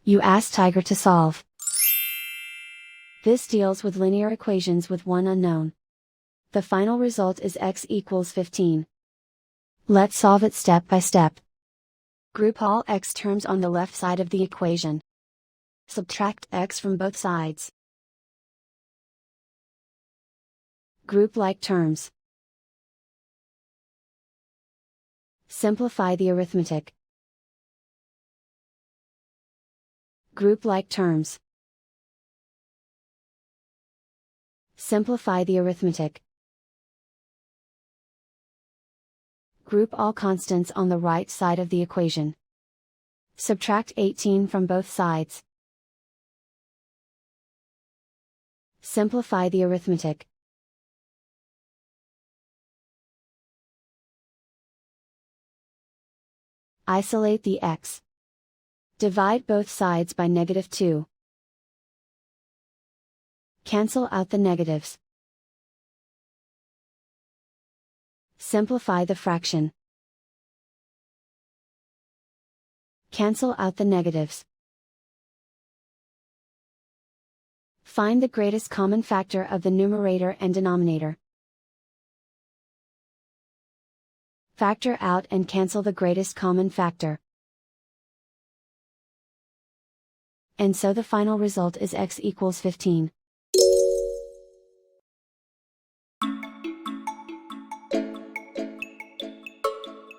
You ask Tiger to solve. This deals with linear equations with one unknown. The final result is x equals 15. Let's solve it step by step. Group all x terms on the left side of the equation. Subtract x from both sides. Group like terms. Simplify the arithmetic. Group like terms. Simplify the arithmetic. Group all constants on the right side of the equation. Subtract 18 from both sides. Simplify the arithmetic. Isolate the x. Divide both sides by -2. Cancel out the negatives. Simplify the fraction. Cancel out the negatives. Find the greatest common factor of the numerator and denominator. Factor out and cancel the greatest common factor. And so the final result is x equals 15.